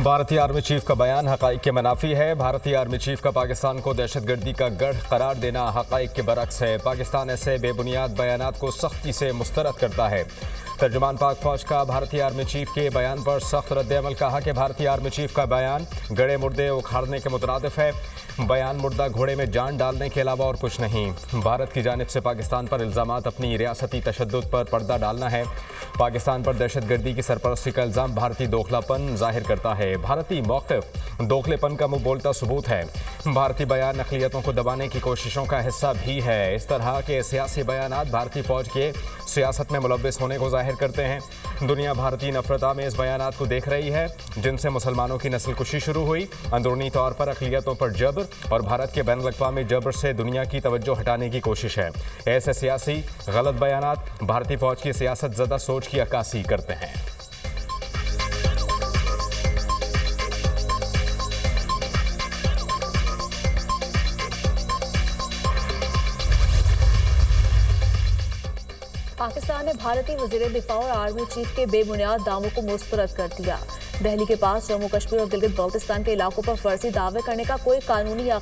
भारतीय army chief का बयान हक़ाइक़ के मनाफी है। भारतीय आर्मी चीफ का पाकिस्तान को दहशतगर्दी का गढ़ करार देना हक़ाइक़ के बरक्स है। पाकिस्तान ऐसे बेबुनियाद बयानात को सख्ती से मुस्तरद करता है। तर्जुमान पाक फौज का भारतीय आर्मी चीफ के बयान पर सख्त रद्द-ए-अमल। कहा कि भारतीय आर्मी चीफ का बयान गड़े मुर्दे उखाड़ने के मुतरादिफ है। बयान मुर्दा घोड़े में जान डालने के अलावा और कुछ नहीं। भारत की जानिब से पाकिस्तान पर इल्ज़ामात अपनी रियासती तशद्दुद पर पर्दा डालना है। पाकिस्तान पर दहशतगर्दी की सरपरस्ती का इल्ज़ाम भारतीय दोखलापन जाहिर करता है। भारतीय मौक़िफ़ दोखलेपन का मुँह बोलता सबूत है। भारतीय बयान अक़लियतों को दबाने की कोशिशों का हिस्सा भी है। इस तरह के सियासी बयानात भारतीय फ़ौज के सियासत में मुलव्वस होने को जाहिर करते हैं। दुनिया भारतीय नफरत में इस बयानात को देख रही है, जिनसे मुसलमानों की नस्लकुशी शुरू हुई। अंदरूनी तौर पर अक़लियतों पर जबर और भारत के बैनुल-अक़वामी जबर से दुनिया की तवज्जो हटाने की कोशिश है। ऐसे सियासी गलत बयानात भारतीय फ़ौज की सियासत ज़दा सोच की अक्कासी करते हैं। पाकिस्तान ने भारतीय वज़ीर दिफा और आर्मी चीफ के बेबुनियाद दावों को मुस्तरद कर दिया। दिल्ली के पास जम्मू कश्मीर और गिलगित बल्तिस्तान के इलाकों पर फर्जी दावे करने का कोई कानूनी या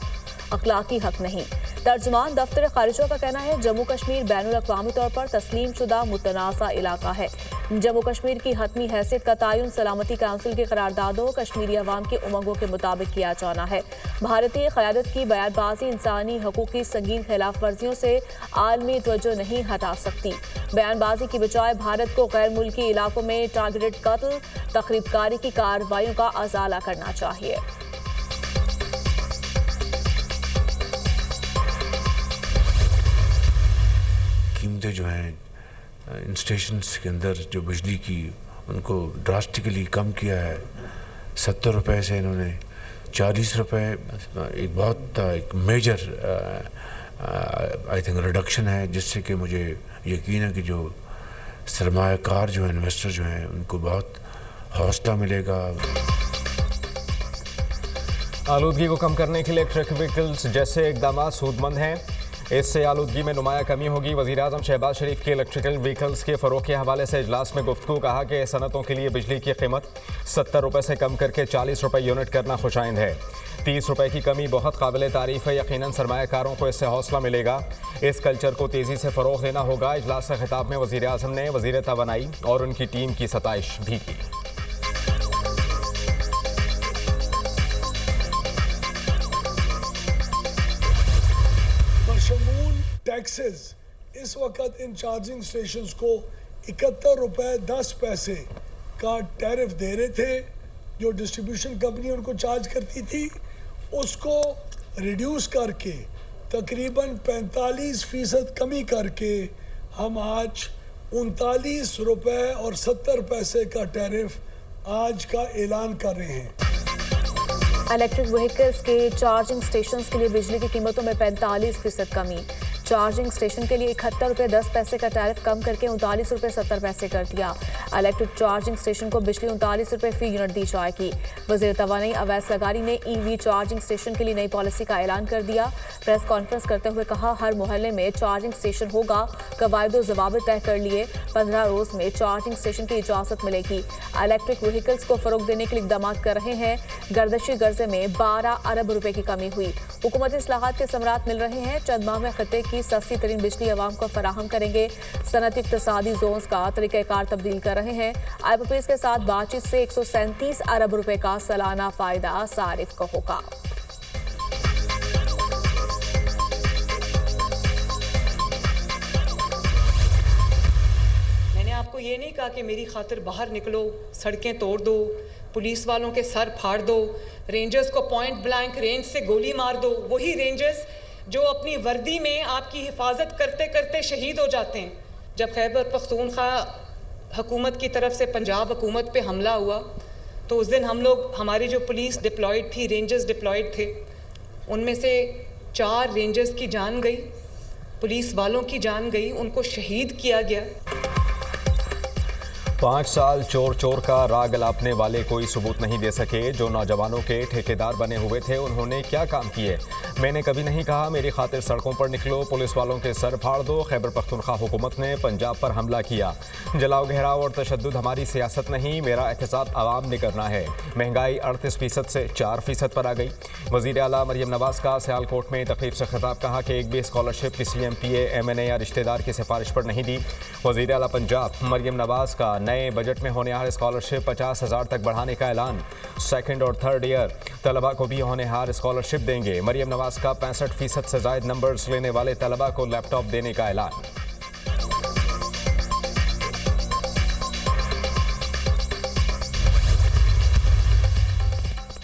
अखलाकी हक नहीं। तर्जुमान दफ्तर खारिजा का कहना है, जम्मू कश्मीर बैनुल अक़वामी तौर पर तस्लीम शुदा मुतनाज़ा इलाका है। जम्मू कश्मीर की हतमी हैसियत का तयन सलामती काउंसिल की करारदादों कश्मीरी अवाम के उमंगों के मुताबिक किया जाना है। भारतीय क़यादत की बयानबाजी इंसानी हकूक़ की संगीन खिलाफ वर्जियों से आलमी तवज्जो नहीं हटा सकती। बयानबाजी की बजाय भारत को गैर मुल्की इलाकों में टारगेटेड कत्ल तखरीबकारी की कार्रवाइयों का अजाला करना चाहिए। कीमतें जो हैं इन स्टेशंस के अंदर जो बिजली की, उनको ड्रास्टिकली कम किया है। 70 रुपए से इन्होंने 40 रुपए, एक मेजर आई थिंक रिडक्शन है, जिससे कि मुझे यकीन है कि जो सरमायाकार जो इन्वेस्टर जो हैं उनको बहुत हौसला मिलेगा। आलूदगी को कम करने के लिए इलेक्ट्रिक व्हीकल्स जैसे इकदाम सूदमंद हैं। इससे आलूदगी में नुमाया कमी होगी। वज़ीर-ए-आज़म शहबाज शरीफ के इलेक्ट्रिकल व्हीकल्स के फ़रोग़ के हवाले से इजलास में गुफ्तगू। कहा कि सनतों के लिए बिजली की कीमत 70 रुपये से कम करके 40 रुपये यूनिट करना खुशाइंद है। 30 रुपये की कमी बहुत काबिल तारीफ़ है। यकीनन सरमायाकारों को इससे हौसला मिलेगा। इस कल्चर को तेज़ी से फ़रोग़ देना होगा। इजलास से खिताब में वज़ीर-ए-आज़म ने वज़ीर तवानाई और उनकी टीम की सताइश भी की। टैक्सेस इस वक्त इन चार्जिंग स्टेशंस को 71 रुपये 10 पैसे का टैरिफ दे रहे थे। जो डिस्ट्रीब्यूशन कंपनी उनको चार्ज करती थी, उसको रिड्यूस करके तकरीबन 45% कमी करके हम आज 39 रुपये और 70 पैसे का टैरिफ आज का ऐलान कर रहे हैं। इलेक्ट्रिक व्हीकल्स के चार्जिंग स्टेशंस के लिए बिजली की कीमतों में 45% कमी। चार्जिंग स्टेशन के लिए 71 रुपये 10 पैसे का टैरिफ कम करके 39 रुपये 70 पैसे कर दिया। इलेक्ट्रिक चार्जिंग स्टेशन को बिजली 39 रुपये फी यूनिट दी जाएगी। वज़ीर तवानाई अवैस लगारी ने ईवी चार्जिंग स्टेशन के लिए नई पॉलिसी का ऐलान कर दिया। प्रेस कॉन्फ्रेंस करते हुए कहा, हर मोहल्ले में चार्जिंग स्टेशन होगा। कवायद व ज़वाबित तय कर लिए। 15 रोज़ में चार्जिंग स्टेशन की इजाज़त मिलेगी। इलेक्ट्रिक व्हीकल्स को फ़रोग़ देने के लिए इक़दाम कर रहे हैं। गर्दिशी कर्जे में 12 अरब रुपए की कमी हुई। हुकूमती इस्लाहात के समरात मिल रहे हैं। चंद माह में खत्े की सस्ती तरीन बिजली अवाम को फराहम करेंगे। सनती इक़्तिसादी जोन्स का तरीक़ाकार तब्दील कर रहे हैं। IPPs के साथ बातचीत से 137 अरब रुपए का सालाना फ़ायदा सारिफ को होगा। मैंने आपको ये नहीं कहा कि मेरी खातिर बाहर निकलो, सड़कें तोड़ दो, पुलिस वालों के सर फाड़ दो, रेंजर्स को पॉइंट ब्लैंक रेंज से गोली मार दो। वही रेंजर्स जो अपनी वर्दी में आपकी हिफाजत करते करते शहीद हो जाते हैं। जब खैबर पख्तूनख्वा हुकूमत की तरफ से पंजाब हुकूमत पे हमला हुआ, तो उस दिन हम लोग, हमारी जो पुलिस डिप्लॉयड थी, रेंजर्स डिप्लॉयड थे, उनमें से 4 रेंजर्स की जान गई, पुलिस वालों की जान गई, उनको शहीद किया गया। 5 साल चोर चोर का राग अलापने वाले कोई सबूत नहीं दे सके। जो नौजवानों के ठेकेदार बने हुए थे, उन्होंने क्या काम किए? मैंने कभी नहीं कहा मेरी खातिर सड़कों पर निकलो, पुलिस वालों के सर फाड़ दो। खैबर पख्तूनख्वा हुकूमत ने पंजाब पर हमला किया। जलाओ घेराव और तशद्दुद हमारी सियासत नहीं, मेरा एहतसाब आवाम ने करना है। महंगाई 38% से 4% पर आ गई। वज़ीर आला मरियम नवाज का सियालकोट में तकरीब से खिताब, कहा कि एक भी स्कॉलरशिप किसी MPA MNA या रिश्तेदार की सिफारिश पर नहीं दी। वज़ीर आला पंजाब मरियम नवाज का नए बजट में होनेहार स्कॉलरशिप 50,000 तक बढ़ाने का ऐलान। सेकंड और थर्ड ईयर तलबा को भी होनेहार स्कॉलरशिप देंगे। मरियम नवाज का 65% से ज़ायद नंबर्स लेने वाले तलबा को लैपटॉप देने का ऐलान।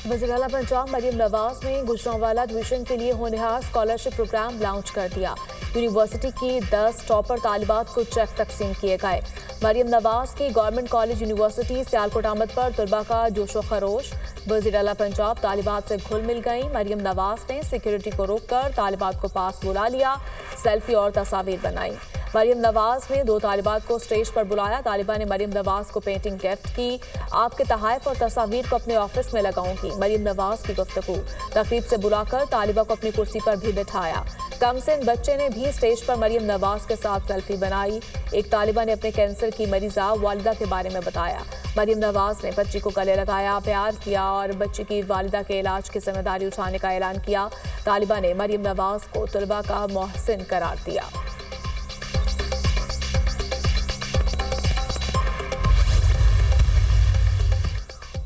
वज़ीर आला पंजाब मरियम नवाज ने गुजरांवाला डिवीजन के लिए होनेहार स्कॉलरशिप प्रोग्राम लॉन्च कर दिया। यूनिवर्सिटी की 10 टॉपर तालिबात को चेक तकसीम किए गए। मरियम नवाज की गवर्नमेंट कॉलेज यूनिवर्सिटी सियालकोट आमद पर तलबा का जोशो खरोश। वज़ीर आला पंजाब तालिबात से घुल मिल गई। मरियम नवाज ने सिक्योरिटी को रोककर तालिबात को पास बुला लिया, सेल्फी और तस्वीर बनाई। मरियम नवाज ने 2 तालिबात को स्टेज पर बुलाया। तालिबा ने मरियम नवाज को पेंटिंग गिफ्ट की। आपके तहाइफ और तस्वीर को अपने ऑफिस में लगाऊंगी, मरियम नवाज की गुफ्तगू। तकरीब से बुलाकर तालिबा को अपनी कुर्सी पर भी बिठाया। कमसिन बच्चे ने भी स्टेज पर मरियम नवाज के साथ सेल्फी बनाई। एक तालिबा ने अपने कैंसर की मरीजा वालिदा के बारे में बताया। मरियम नवाज ने बच्ची को गले लगाया, प्यार किया और बच्ची की वालिदा के इलाज की जिम्मेदारी उठाने का ऐलान किया। तालिबा ने मरियम नवाज को तलबा का मोहसिन करार दिया।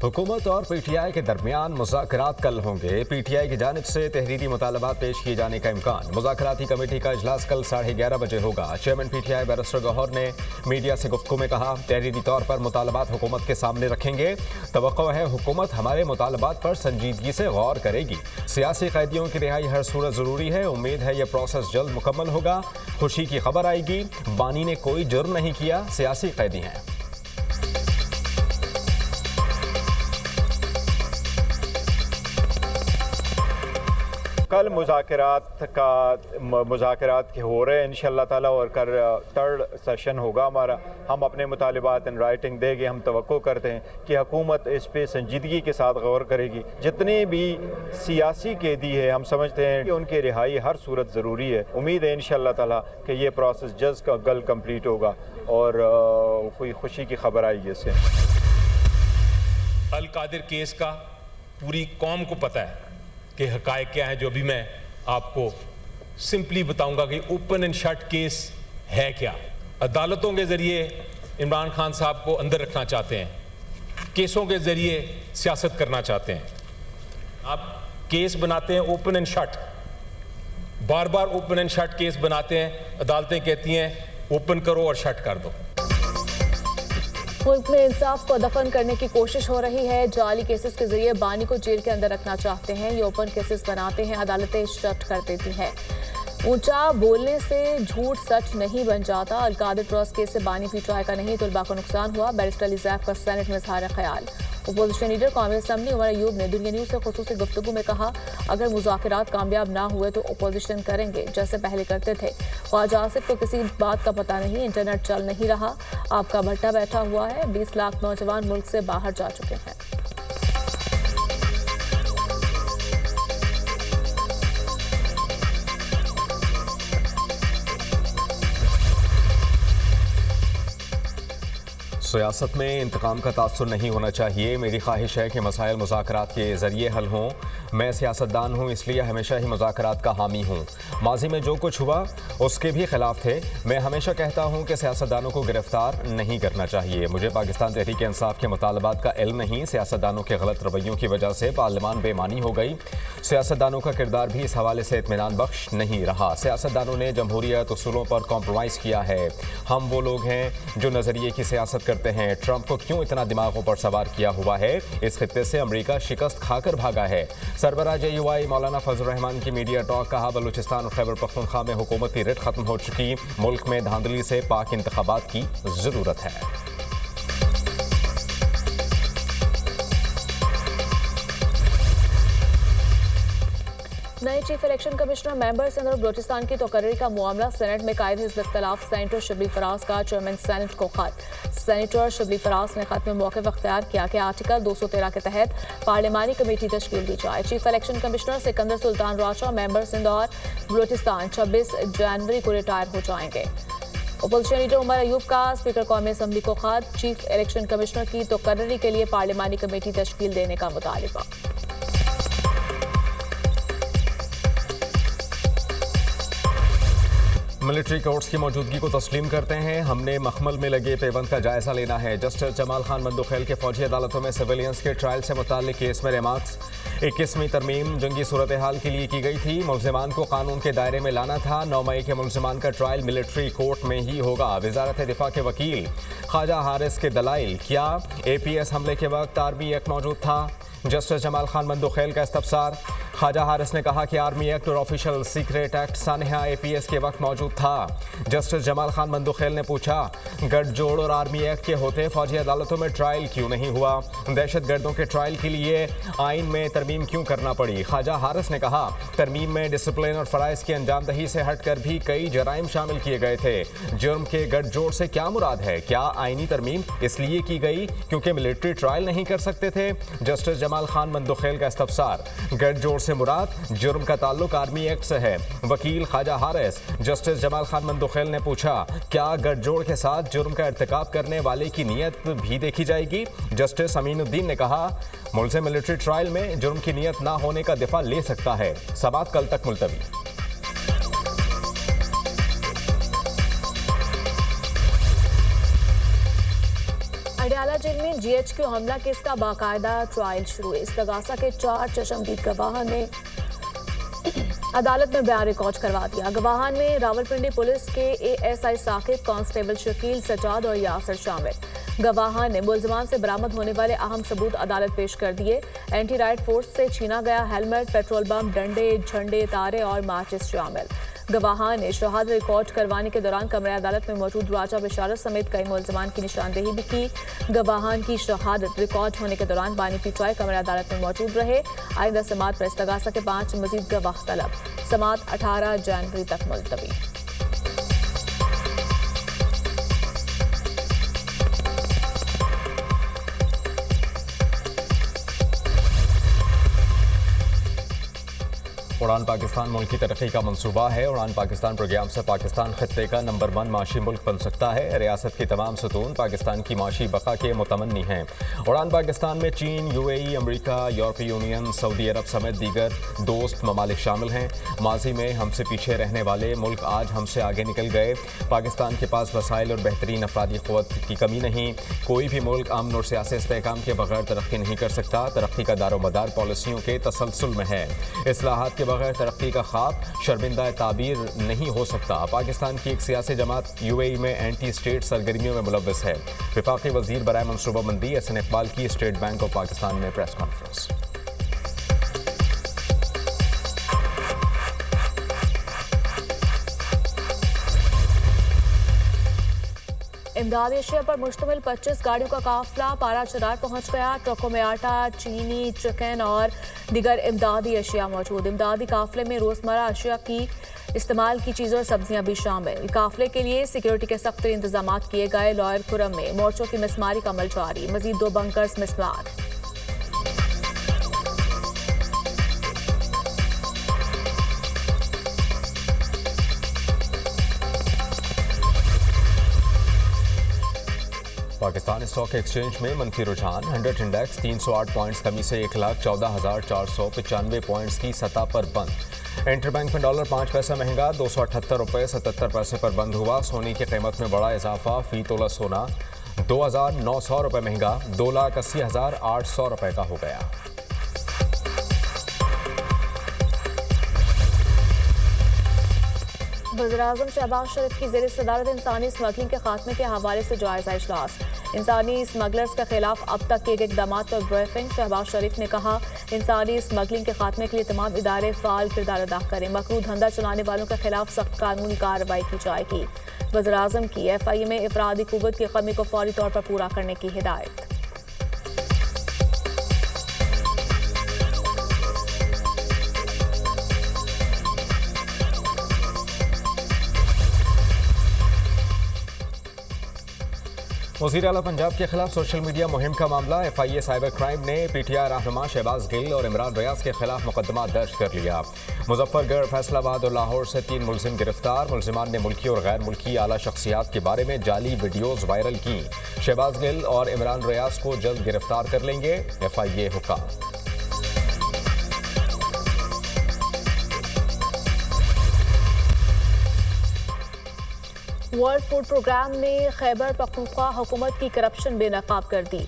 हुकूमत और PTI के दरमियान मुज़ाकरात कल होंगे। PTI की जानिब से तहरीरी मुतालबात पेश किए जाने का इम्कान। मुज़ाकराती कमेटी का इजलास कल 11:30 बजे होगा। चेयरमैन PTI बैरिस्टर गौहर ने मीडिया से गुफ्तगू में कहा, तहरीरी तौर पर मुतालबात हुकूमत के सामने रखेंगे। तवक्को है हुकूमत हमारे मुतालबात पर संजीदगी से गौर करेगी। सियासी कैदियों की रिहाई हर सूरत ज़रूरी है। उम्मीद है यह प्रोसेस जल्द मुकम्मल होगा। खुशी की खबर आएगी। बानी ने कोई जुर्म नहीं किया, सियासी कैदी हैं। कल मुज़ाकरात के हो रहे हैं इंशाअल्लाह ताला, और कल 3rd सेशन होगा हमारा। हम अपने मुतालिबात इन राइटिंग देंगे। हम तवक्को करते हैं कि हुकूमत इस पे संजीदगी के साथ गौर करेगी। जितने भी सियासी कैदी है हम समझते हैं कि उनकी रिहाई हर सूरत ज़रूरी है। उम्मीद है इंशाअल्लाह ताला कि ये प्रोसेस जल्द कंप्लीट होगा और कोई खुशी की खबर आएगी इससे। अल कादिर केस का पूरी कौम को पता है कि हकायक क्या है। जो भी मैं आपको सिंपली बताऊंगा कि ओपन एंड शट केस है क्या। अदालतों के ज़रिए इमरान खान साहब को अंदर रखना चाहते हैं, केसों के ज़रिए सियासत करना चाहते हैं। आप केस बनाते हैं open and shut, bar bar open and shut case बनाते हैं। अदालतें कहती हैं ओपन करो और शट कर दो। मुल्क में इंसाफ को दफन करने की कोशिश हो रही है। जाली केसेस के जरिए बानी को जेल के अंदर रखना चाहते हैं। ये ओपन केसेस बनाते हैं, अदालतें शट कर देती हैं। ऊंचा बोलने से झूठ सच नहीं बन जाता। अल कादिर ट्रस्ट केस से बानी PTI का नहीं, तलबा को नुकसान हुआ। बैरिस्टर अली ज़ैफ का सेनेट में इज़हार ख्याल। अपोजिशन लीडर कौमी असम्बली उमर अयूब ने दुनिया न्यूज़ से खुसूसी गुफ्तगू में कहा, अगर मुज़ाकरात कामयाब ना हुए तो अपोजिशन करेंगे जैसे पहले करते थे। ख्वाजा आसिफ को किसी बात का पता नहीं, इंटरनेट चल नहीं रहा। आपका भट्टा बैठा हुआ है। 20 लाख नौजवान मुल्क से बाहर जा चुके हैं। सियासत में इंतकाम का तासुर नहीं होना चाहिए। मेरी ख्वाहिश है कि मसाइल मुज़ाकरात के ज़रिए हल हों। मैं सियासतदान हूँ, इसलिए हमेशा ही मुज़ाकरात का हामी हूँ। माजी में जो कुछ हुआ उसके भी खिलाफ थे। मैं हमेशा कहता हूँ कि सियासतदानों को गिरफ्तार नहीं करना चाहिए। मुझे पाकिस्तान तहरीक इंसाफ के मुतालबात का इल्म नहीं। सियासतदानों के गलत रवैयों की वजह से पार्लियामान बेमानी हो गई। सियासतदानों का किरदार भी इस हवाले से इत्मीनान बख्श नहीं रहा। सियासतदानों ने जमहूरियत उसूलों पर कॉम्प्रोमाइज़ किया है। हम वो लोग हैं जो नज़रिए की सियासत करते हैं। ट्रंप को क्यों इतना दिमागों पर सवार किया हुआ है? इस खित्ते से अमेरिका शिकस्त खाकर भागा है। सरबराह JUI मौलाना फजल रहमान की मीडिया टॉक, कहा बलूचिस्तान और खैबर पख्तूनख्वा में हुकूमती रिट खत्म हो चुकी। मुल्क में धांधली से पाक इंतखाबात की जरूरत है। नए chief election commissioner member Sindh और बलोचिस्तान की तकर्री का मामला सेनेट में कायद हिज़्ब इख्तिलाफ सेनेटर शिबली फराज का चेयरमैन सेनेट को खत। सेनेटर शिबली फराज ने खत में मौक़िफ़ अख्तियार किया कि आर्टिकल 213 के तहत पार्लिमानी कमेटी तश्कील दी जाए। Chief election commissioner Sikandar Sultan Rasha member Sindh और बलोचिस्तान 26 जनवरी को रिटायर हो जाएंगे। अपोजिशन लीडर उमर अयूब का स्पीकर कौमी असम्बली को खत। चीफ इलेक्शन कमिश्नर की तकर्री के लिए पार्लिमानी कमेटी तश्कील देने का मुतालिबा। मिलिट्री कोर्ट्स की मौजूदगी को तस्लीम करते हैं। हमने मखमल में लगे पेबंद का जायजा लेना है। जस्टिस जमाल खान बंदूखेल के फौजी अदालतों में सिविलियंस के ट्रायल से मुताल्लिक केस में रिमार्क्स। 21वीं तरमीम जंगी सूरत हाल के लिए की गई थी। मुल्जिमान को कानून के दायरे में लाना था। 9 मई के मुल्जिमान का ट्रायल मिलिट्री कोर्ट में ही होगा। वजारत दिफा के वकील ख्वाजा हारिस के दलाइल, क्या APS हमले के वक्त आर्मी एक्ट मौजूद था? जस्टिस जमाल खान बंदूखेल का इस्तफसार। ख्वाजा हारिस ने कहा कि आर्मी एक्ट और ऑफिशियल सीक्रेट एक्ट सानहा APS के वक्त मौजूद था। जस्टिस जमाल खान बंदूखेल ने पूछा, गठजोड़ और आर्मी एक्ट के होते फौजी अदालतों में ट्रायल क्यों नहीं हुआ? दहशत गर्दों के ट्रायल के लिए आइन में तरमीम क्यों करना पड़ी? ख्वाजा हारिस ने कहा, तरमीम में डिसिप्लिन और फ़राइज़ की अंजामदही से हटकर भी कई जराइम शामिल किए गए थे। जुर्म के गठजोड़ से क्या मुराद है? क्या आइनी तरमीम इसलिए की गई क्योंकि मिलिट्री ट्रायल नहीं कर सकते थे? जस्टिस जमाल खान बंदूखेल का इस्तफसार। गठजोड़ से मुराद जुर्म का ताल्लुक आर्मी एक्ट से है। वकील ख्वाजा हारिस। जस्टिस जमाल खान बंदूखेल ने पूछा, क्या गठजोड़ के साथ जुर्म का इर्तिकाब करने वाले की नीयत भी देखी जाएगी? जस्टिस अमीनुद्दीन ने कहा, मुल्ज़िम मिलिट्री ट्रायल में जुर्म की नीयत ना होने का दिफा ले सकता है। समाअत कल तक मुलतवी। अडयाला जेल में GHQ हमला केस का बाकायदा ट्रायल शुरू। इस्तगासा के 4 चशमदीद गवाहान ने अदालत में बयान रिकॉर्ड करवा दिया। गवाहान में रावलपिंडी पुलिस के ASI साकिब, कांस्टेबल शकील, सजाद और यासर शामिल। गवाहान ने मुल्जिमान से बरामद होने वाले अहम सबूत अदालत पेश कर दिए। एंटी राइट फोर्स से छीना गया हेलमेट, पेट्रोल बम, डंडे, झंडे, तारे और माचिस शामिल। गवाहान ने शहादत रिकॉर्ड करवाने के दौरान कमरे अदालत में मौजूद राजा बिशारत समेत कई मुल्जिमान की निशानदेही भी की। गवाहान की शहादत रिकॉर्ड होने के दौरान बानी पीटाई कमरे अदालत में मौजूद रहे। आइंदा समाअत पर इस्तगासा के 5 मजीद गवाह तलब। समाअत 18 जनवरी तक मुलतवी। उड़ान पाकिस्तान मुल्क की तरक्की का मंसूबा है। उड़ान पाकिस्तान प्रोग्राम से पाकिस्तान खत्ते का नंबर 1 माशी मुल्क बन सकता है। रियासत की तमाम सतून पाकिस्तान की माशी बका के मुतमन्नी हैं। उड़ान पाकिस्तान में चीन, UAE, अमरीका, यूरोपीय यूनियन, सऊदी अरब समेत दीगर दोस्त ममालिक शामिल हैं। माजी में हमसे पीछे रहने वाले मुल्क आज हमसे आगे निकल गए। पाकिस्तान के पास वसाइल और बेहतरीन अफरादी क़ुव्वत की कमी नहीं। कोई भी मुल्क अमन और सियासी इस्तेहकाम के बगैर तरक्की नहीं कर सकता। तरक्की का दारोमदार पॉलिसियों के तसलसल में है। इस्लाहात के बगैर तरक्की का ख्वाब शर्मिंदा ताबीर नहीं हो सकता। पाकिस्तान की एक सियासी जमात UAE में एंटी स्टेट सरगर्मियों में मुलव्वस है। वफाकी वजीर बराए मनसूबाबंदी SN इकबाल की स्टेट बैंक ऑफ पाकिस्तान में प्रेस कॉन्फ्रेंस। इमदादी अशिया पर मुश्तमिल 25 गाड़ियों का काफिला पारा चरार पहुंच गया। ट्रकों में आटा, चीनी, चिकन और दीगर इमदादी अशिया मौजूद। इमदादी काफिले में रोजमर्रा अशिया की इस्तेमाल की चीज़ें और सब्जियां भी शामिल। काफिले के लिए सिक्योरिटी के सख्त इंतजाम किए गए। लॉयर खुरम में मोर्चों की मिसमारी का अमल जारी। मजीद 2 बंकर्स मिसमार। पाकिस्तान स्टॉक एक्सचेंज में मनफी रुझान। 100 इंडेक्स 308 पॉइंट्स कमी से 1,14,495 पॉइंट्स की सतह पर बंद। इंटरबैंक में डॉलर 5 पैसा महंगा 278 रुपये 77 पैसे पर बंद हुआ। सोने की कीमत में बड़ा इजाफा। फी तोला सोना 2,900 रुपये महंगा 2,80,800 रुपये का हो गया। वज़ीर-ए-आज़म शहबाज शरीफ की ज़ेर सदारत इंसानी स्मगलिंग के खात्मे के हवाले से जायजा इजलास। इंसानी स्मगलर्स के खिलाफ अब तक किए गए इक़दामात पर ब्रीफिंग। शहबाज शरीफ ने कहा, इंसानी स्मगलिंग के खात्मे के लिए तमाम इदारे फ़ाल किरदार अदा करें। मकरू धंधा चलाने वालों के खिलाफ सख्त कानूनी कार्रवाई की जाएगी। वज़ीर-ए-आज़म की FIA में अफरादी कुव्वत की कमी को फौरी तौर पर पूरा करने की हिदायत। वज़ीर आला पंजाब के खिलाफ सोशल मीडिया मुहिम का मामला। FIA साइबर क्राइम ने PTI रहनुमा शहबाज गिल और इमरान रियाज के खिलाफ मुकदमा दर्ज कर लिया। मुजफ्फरगढ़, फैसलाबाद और लाहौर से 3 मुलजिम गिरफ्तार। मुलजिमान ने मुल्की और गैर मुल्की आला शख्सियात के बारे में जाली वीडियोज़ वायरल की। शहबाज गिल और इमरान रियाज को जल्द गिरफ्तार कर लेंगे FIA हुक्म। वर्ल्ड फूड प्रोग्राम ने खैबर पख्तूनख्वा हुकूमत की करप्शन बेनकाब कर दी।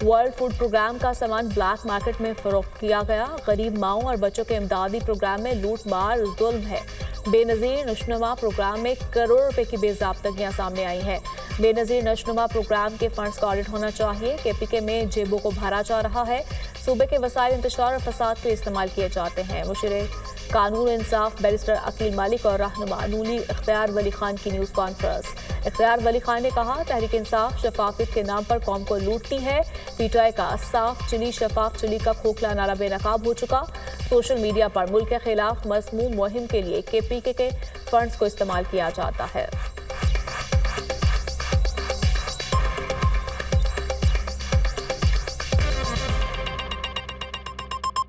वर्ल्ड फूड प्रोग्राम का सामान ब्लैक मार्केट में फरोख्त किया गया। गरीब माओं और बच्चों के इमदादी प्रोग्राम में लूट मार जुल्म है। बेनज़ीर नशनुमा प्रोग्राम में करोड़ रुपए की बेज़ाब्तगियां सामने आई हैं। बेनज़ीर नशनुमा प्रोग्राम के फंड्स का ऑडिट होना चाहिए। KPK में जेबों को भरा जा रहा है। सूबे के वसाइल इंतशार और फसाद के इस्तेमाल किए जाते हैं। मुशीर कानून इंसाफ बैरिस्टर अकील मालिक और रहनुमा नूली इख्तियार वली खान की न्यूज़ कॉन्फ्रेंस। इख्तियार वली खान ने कहा, तहरीक इंसाफ शफाफियत के नाम पर कौम को लूटती है। PTI का साफ चिली शफाफ चिली का खोखला नारा बेनकाब हो चुका। सोशल मीडिया पर मुल्क के खिलाफ मज़मूम मुहिम के लिए KPK के फंड्स को इस्तेमाल किया जाता है।